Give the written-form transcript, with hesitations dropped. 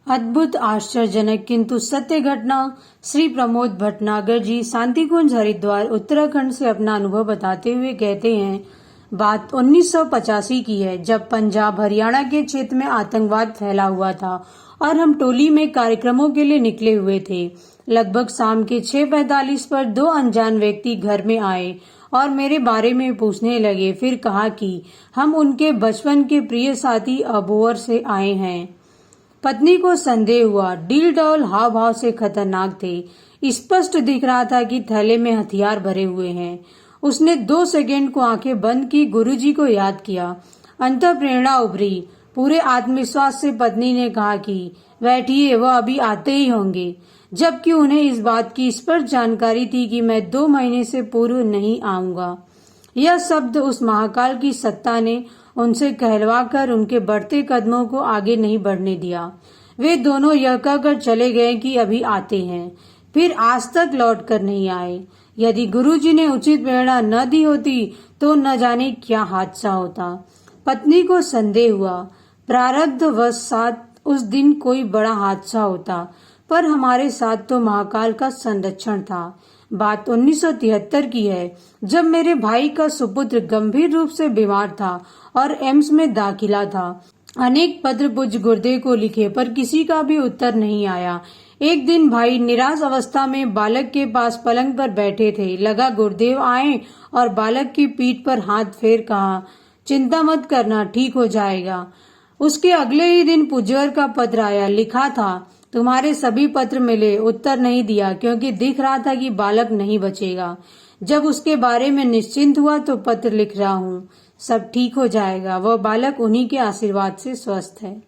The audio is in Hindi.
अद्भुत, आश्चर्यजनक किंतु सत्य घटना। श्री प्रमोद भटनागर जी शांतिकुंज हरिद्वार उत्तराखंड से अपना अनुभव बताते हुए कहते हैं, बात 1985 की है, जब पंजाब हरियाणा के क्षेत्र में आतंकवाद फैला हुआ था और हम टोली में कार्यक्रमों के लिए निकले हुए थे। लगभग शाम के 6:45 पर दो अनजान व्यक्ति घर में आए और मेरे बारे में पूछने लगे। फिर कहा कि हम उनके बचपन के प्रिय साथी अबोहर से आए हैं। पत्नी को संदेह हुआ। डील डॉल हाव भाव से खतरनाक थे। स्पष्ट दिख रहा था कि थैले में हथियार भरे हुए हैं। उसने 2 सेकंड को आंखें बंद की, गुरुजी को याद किया। अंतःप्रेरणा उभरी। पूरे आत्मविश्वास से पत्नी ने कहा कि बैठिए, वह अभी आते ही होंगे, जबकि उन्हें इस बात की स्पष्ट जानकारी थी कि मैं 2 महीने से पूर्व नहीं आऊंगा। यह शब्द उस महाकाल की सत्ता ने उनसे कहलवाकर उनके बढ़ते कदमों को आगे नहीं बढ़ने दिया। वे दोनों यह कहकर चले गए कि अभी आते हैं, फिर आज तक लौट कर नहीं आए। यदि गुरुजी ने उचित प्रेरणा न दी होती तो न जाने क्या हादसा होता। पत्नी को संदेह हुआ, प्रारब्धवशात उस दिन कोई बड़ा हादसा होता, पर हमारे साथ तो महाकाल का संरक्षण था। बात 1973 की है, जब मेरे भाई का सुपुत्र गंभीर रूप से बीमार था और एम्स में दाखिला था। अनेक पत्र पूज्य गुरुदेव को लिखे, पर किसी का भी उत्तर नहीं आया। एक दिन भाई निराश अवस्था में बालक के पास पलंग पर बैठे थे। लगा गुरुदेव आए और बालक की पीठ पर हाथ फेर कहा, चिंता मत करना, ठीक हो जाएगा। उसके अगले ही दिन पूज्यवर का पत्र आया। लिखा था, तुम्हारे सभी पत्र मिले, उत्तर नहीं दिया क्योंकि दिख रहा था कि बालक नहीं बचेगा। जब उसके बारे में निश्चिंत हुआ तो पत्र लिख रहा हूँ, सब ठीक हो जाएगा। वह बालक उन्हीं के आशीर्वाद से स्वस्थ है।